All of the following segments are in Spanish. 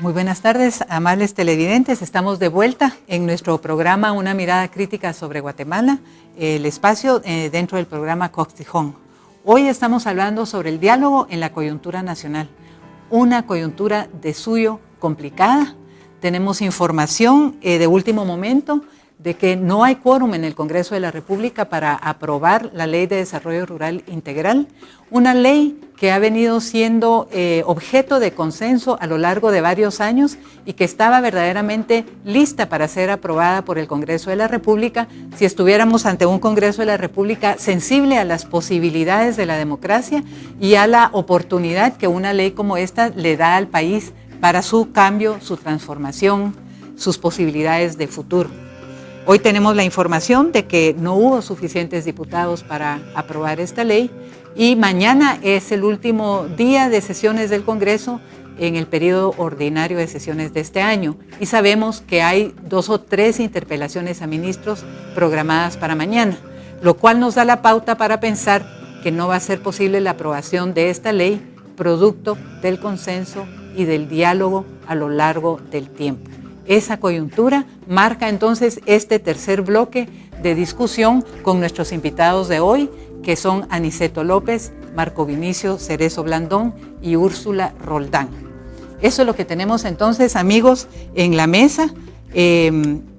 Muy buenas tardes, amables televidentes. Estamos de vuelta en nuestro programa Una mirada crítica sobre Guatemala, el espacio dentro del programa Costijón. Hoy estamos hablando sobre el diálogo en la coyuntura nacional, una coyuntura de suyo complicada. Tenemos información de último momento de que no hay quórum en el Congreso de la República para aprobar la Ley de Desarrollo Rural Integral, una ley que ha venido siendo objeto de consenso a lo largo de varios años y que estaba verdaderamente lista para ser aprobada por el Congreso de la República si estuviéramos ante un Congreso de la República sensible a las posibilidades de la democracia y a la oportunidad que una ley como esta le da al país para su cambio, su transformación, sus posibilidades de futuro. Hoy tenemos la información de que no hubo suficientes diputados para aprobar esta ley y mañana es el último día de sesiones del Congreso en el periodo ordinario de sesiones de este año y sabemos que hay 2 o 3 interpelaciones a ministros programadas para mañana, lo cual nos da la pauta para pensar que no va a ser posible la aprobación de esta ley producto del consenso y del diálogo a lo largo del tiempo. Esa coyuntura marca entonces este tercer bloque de discusión con nuestros invitados de hoy, que son Aniceto López, Marco Vinicio Cerezo Blandón y Úrsula Roldán. Eso es lo que tenemos entonces, amigos, en la mesa.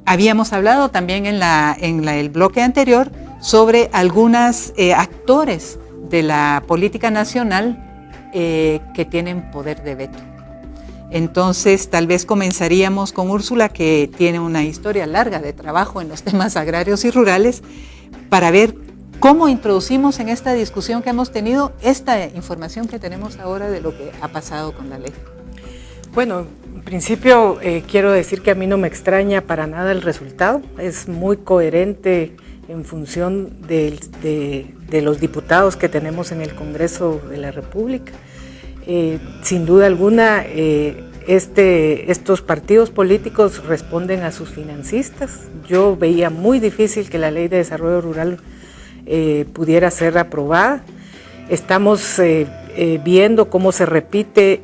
Habíamos hablado también en el bloque anterior sobre algunos actores de la política nacional que tienen poder de veto. Entonces, tal vez comenzaríamos con Úrsula, que tiene una historia larga de trabajo en los temas agrarios y rurales, para ver cómo introducimos en esta discusión que hemos tenido esta información que tenemos ahora de lo que ha pasado con la ley. Bueno, en principio quiero decir que a mí no me extraña para nada el resultado, es muy coherente en función de los diputados que tenemos en el Congreso de la República. Sin duda alguna, estos partidos políticos responden a sus financistas. Yo veía muy difícil que la Ley de Desarrollo Rural pudiera ser aprobada. Estamos viendo cómo se repite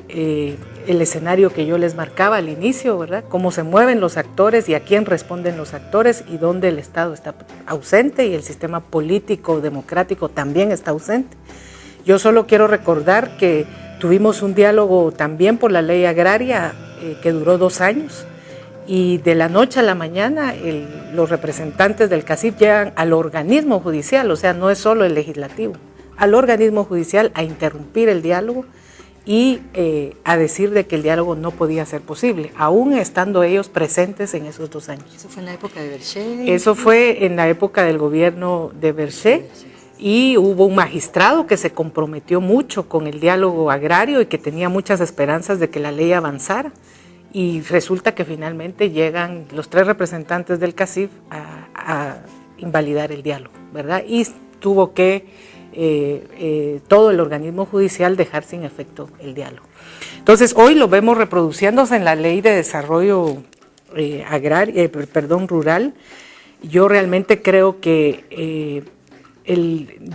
el escenario que yo les marcaba al inicio, ¿verdad? Cómo se mueven los actores y a quién responden los actores y dónde el Estado está ausente y el sistema político democrático también está ausente. Yo solo quiero recordar que tuvimos un diálogo también por la ley agraria que duró 2 años y de la noche a la mañana los representantes del CACIF llegan al organismo judicial, o sea, no es solo el legislativo, al organismo judicial a interrumpir el diálogo y a decir de que el diálogo no podía ser posible, aún estando ellos presentes en esos 2 años. ¿Eso fue en la época de Berché? Eso fue en la época del gobierno de Berché. Y hubo un magistrado que se comprometió mucho con el diálogo agrario y que tenía muchas esperanzas de que la ley avanzara. Y resulta que finalmente llegan los 3 representantes del CACIF a invalidar el diálogo, ¿verdad? Y tuvo que todo el organismo judicial dejar sin efecto el diálogo. Entonces hoy lo vemos reproduciéndose en la Ley de Desarrollo Rural. Yo realmente creo que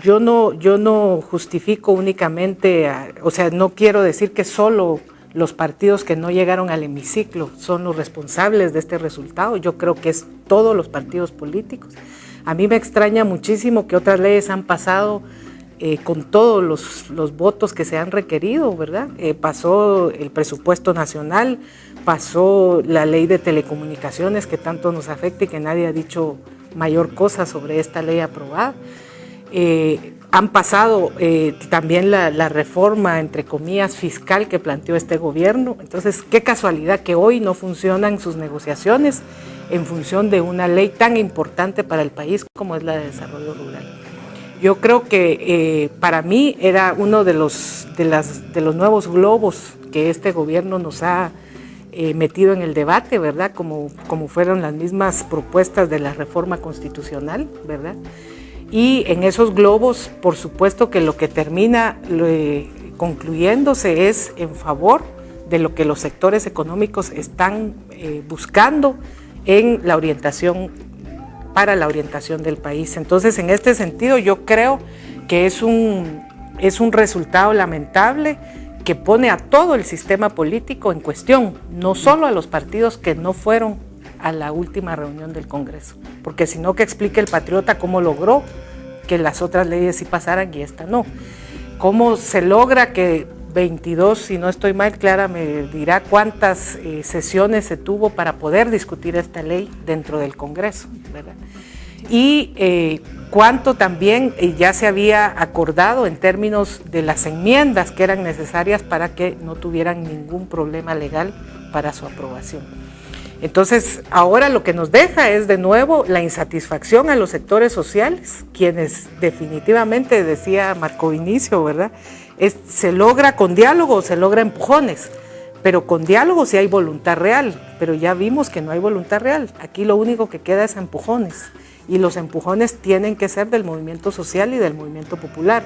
yo no justifico únicamente, o sea, no quiero decir que solo los partidos que no llegaron al hemiciclo son los responsables de este resultado. Yo creo que es todos los partidos políticos. A mí me extraña muchísimo que otras leyes han pasado con todos los votos que se han requerido, ¿verdad? Pasó el presupuesto nacional, pasó la ley de telecomunicaciones que tanto nos afecta y que nadie ha dicho mayor cosa sobre esta ley aprobada. Han pasado también la reforma, entre comillas, fiscal que planteó este gobierno. Entonces, qué casualidad que hoy no funcionan sus negociaciones en función de una ley tan importante para el país como es la de desarrollo rural. Yo creo que para mí era uno de los nuevos globos que este gobierno nos ha metido en el debate, ¿verdad? Como fueron las mismas propuestas de la reforma constitucional, ¿verdad? Y en esos globos, por supuesto que lo que termina concluyéndose es en favor de lo que los sectores económicos están buscando en la orientación, para la orientación del país. Entonces, en este sentido, yo creo que es un resultado lamentable que pone a todo el sistema político en cuestión, no solo a los partidos que no fueron a la última reunión del Congreso, porque si no, que explique el patriota cómo logró que las otras leyes sí pasaran y esta no. ¿Cómo se logra que 22, si no estoy mal, Clara me dirá cuántas sesiones se tuvo para poder discutir esta ley dentro del Congreso, ¿verdad? Y cuánto también ya se había acordado en términos de las enmiendas que eran necesarias para que no tuvieran ningún problema legal para su aprobación. Entonces, ahora lo que nos deja es de nuevo la insatisfacción a los sectores sociales, quienes definitivamente, decía Marco Vinicio, ¿verdad? Se logra con diálogo o se logra empujones, pero con diálogo sí hay voluntad real, pero ya vimos que no hay voluntad real. Aquí lo único que queda es empujones, y los empujones tienen que ser del movimiento social y del movimiento popular.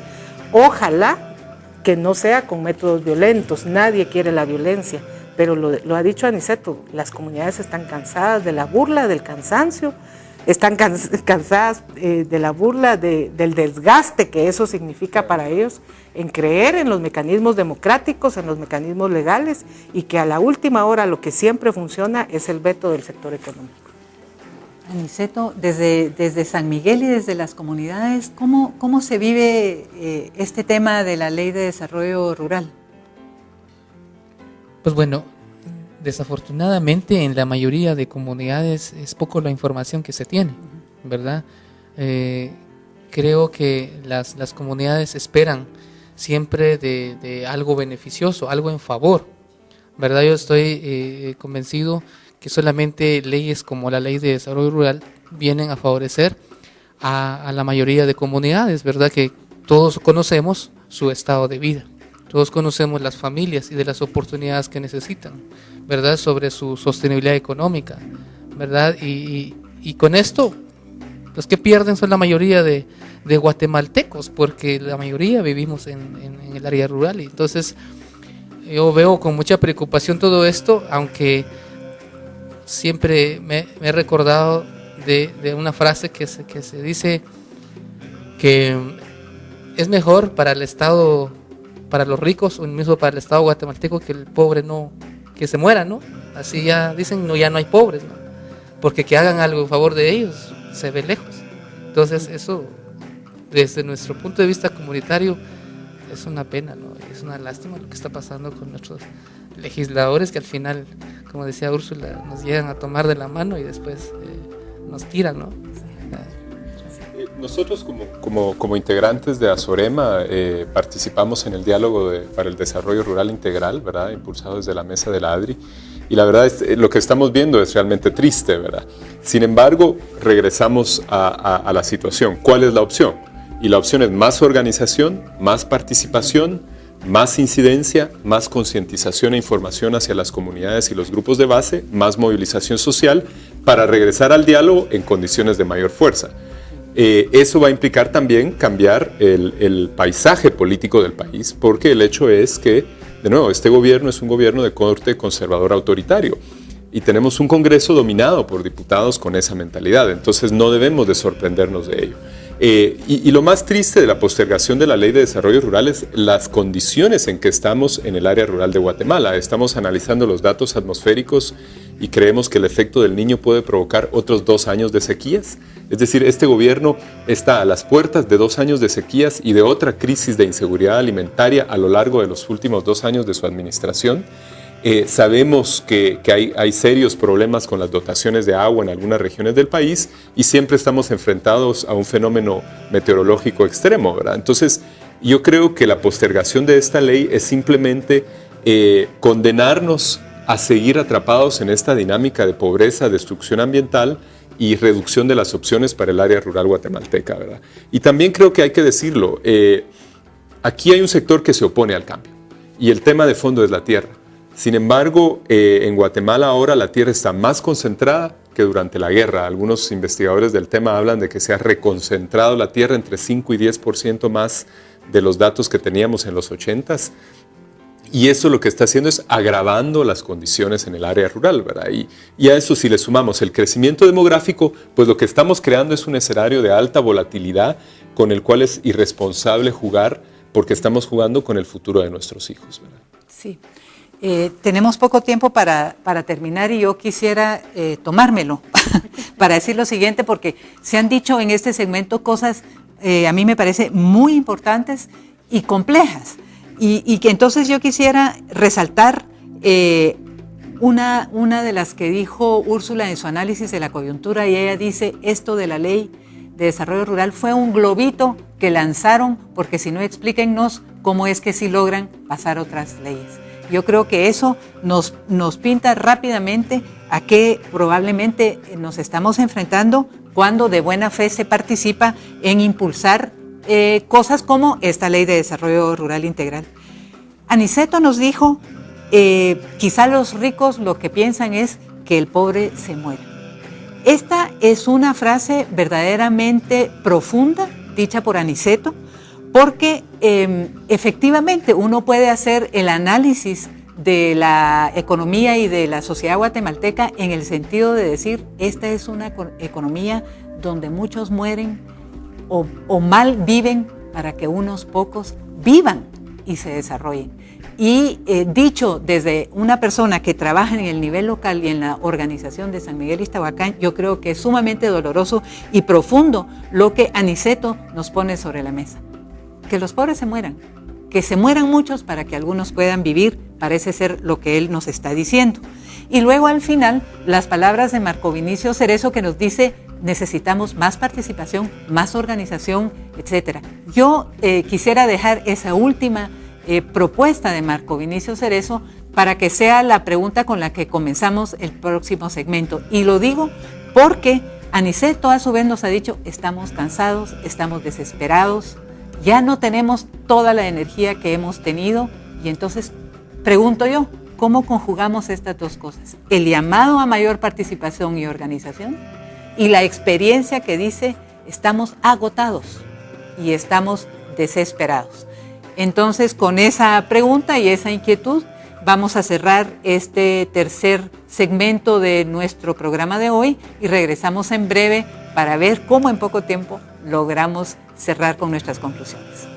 Ojalá que no sea con métodos violentos, nadie quiere la violencia, pero lo ha dicho Aniceto, las comunidades están cansadas de la burla, del cansancio, están cansadas de la burla, del desgaste que eso significa para ellos, en creer en los mecanismos democráticos, en los mecanismos legales, y que a la última hora lo que siempre funciona es el veto del sector económico. Aniceto, desde San Miguel y desde las comunidades, ¿cómo se vive este tema de la Ley de Desarrollo Rural? Pues bueno, desafortunadamente en la mayoría de comunidades es poco la información que se tiene, ¿verdad? Creo que las comunidades esperan siempre de algo beneficioso, algo en favor, ¿verdad? Yo estoy convencido que solamente leyes como la Ley de Desarrollo Rural vienen a favorecer a la mayoría de comunidades, ¿verdad? Que todos conocemos su estado de vida. Todos conocemos las familias y de las oportunidades que necesitan, ¿verdad? Sobre su sostenibilidad económica, ¿verdad? Y con esto, los que pierden son la mayoría de guatemaltecos, porque la mayoría vivimos en el área rural. Y entonces, yo veo con mucha preocupación todo esto, aunque siempre me he recordado de una frase que se dice que es mejor para el Estado, para los ricos o mismo para el Estado guatemalteco, que el pobre que se muera, ¿no? Así ya dicen, ya no hay pobres, ¿no? Porque que hagan algo en favor de ellos se ve lejos. Entonces eso, desde nuestro punto de vista comunitario, es una pena, ¿no? Es una lástima lo que está pasando con nuestros legisladores, que al final, como decía Úrsula, nos llegan a tomar de la mano y después nos tiran, ¿no? Nosotros como integrantes de Azorema participamos en el diálogo para el desarrollo rural integral, ¿verdad? Impulsado desde la mesa de la ADRI, y la verdad es lo que estamos viendo es realmente triste, ¿verdad? Sin embargo, regresamos a la situación. ¿Cuál es la opción? Y la opción es más organización, más participación, más incidencia, más concientización e información hacia las comunidades y los grupos de base, más movilización social para regresar al diálogo en condiciones de mayor fuerza. Eso va a implicar también cambiar el paisaje político del país, porque el hecho es que, de nuevo, este gobierno es un gobierno de corte conservador autoritario y tenemos un Congreso dominado por diputados con esa mentalidad, entonces no debemos de sorprendernos de ello. Y lo más triste de la postergación de la Ley de Desarrollo Rural es las condiciones en que estamos en el área rural de Guatemala. Estamos analizando los datos atmosféricos y creemos que el efecto del Niño puede provocar otros 2 años de sequías. Es decir, este gobierno está a las puertas de 2 años de sequías y de otra crisis de inseguridad alimentaria a lo largo de los últimos 2 años de su administración. Sabemos que hay serios problemas con las dotaciones de agua en algunas regiones del país y siempre estamos enfrentados a un fenómeno meteorológico extremo, ¿verdad? Entonces, yo creo que la postergación de esta ley es simplemente condenarnos a seguir atrapados en esta dinámica de pobreza, destrucción ambiental y reducción de las opciones para el área rural guatemalteca, ¿verdad? Y también creo que hay que decirlo, aquí hay un sector que se opone al cambio y el tema de fondo es la tierra. Sin embargo, en Guatemala ahora la tierra está más concentrada que durante la guerra. Algunos investigadores del tema hablan de que se ha reconcentrado la tierra entre 5 y 10% más de los datos que teníamos en los 80s. Y eso lo que está haciendo es agravando las condiciones en el área rural, ¿verdad? Y a eso si le sumamos el crecimiento demográfico, pues lo que estamos creando es un escenario de alta volatilidad con el cual es irresponsable jugar porque estamos jugando con el futuro de nuestros hijos, ¿verdad? Sí. Tenemos poco tiempo para terminar y yo quisiera tomármelo para decir lo siguiente, porque se han dicho en este segmento cosas a mí me parece muy importantes y complejas. Y que entonces yo quisiera resaltar una de las que dijo Úrsula en su análisis de la coyuntura, y ella dice, esto de la ley de desarrollo rural fue un globito que lanzaron, porque si no, explíquennos cómo es que sí logran pasar otras leyes. Yo creo que eso nos pinta rápidamente a qué probablemente nos estamos enfrentando cuando de buena fe se participa en impulsar cosas como esta ley de desarrollo rural integral. Aniceto nos dijo, quizá los ricos lo que piensan es que el pobre se muera. Esta es una frase verdaderamente profunda, dicha por Aniceto, porque efectivamente uno puede hacer el análisis de la economía y de la sociedad guatemalteca en el sentido de decir, esta es una economía donde muchos mueren o mal viven para que unos pocos vivan y se desarrollen. Y dicho desde una persona que trabaja en el nivel local y en la organización de San Miguel Ixtahuacán, yo creo que es sumamente doloroso y profundo lo que Aniceto nos pone sobre la mesa. Que los pobres se mueran, que se mueran muchos para que algunos puedan vivir, parece ser lo que él nos está diciendo. Y luego al final, las palabras de Marco Vinicio Cerezo que nos dice, necesitamos más participación, más organización, etc. Yo quisiera dejar esa última propuesta de Marco Vinicio Cerezo para que sea la pregunta con la que comenzamos el próximo segmento. Y lo digo porque Aniceto a su vez nos ha dicho, estamos cansados, estamos desesperados, ya no tenemos toda la energía que hemos tenido, y entonces pregunto yo, ¿cómo conjugamos estas dos cosas? El llamado a mayor participación y organización y la experiencia que dice estamos agotados y estamos desesperados. Entonces, con esa pregunta y esa inquietud, vamos a cerrar este tercer segmento de nuestro programa de hoy y regresamos en breve para ver cómo en poco tiempo logramos cerrar con nuestras conclusiones.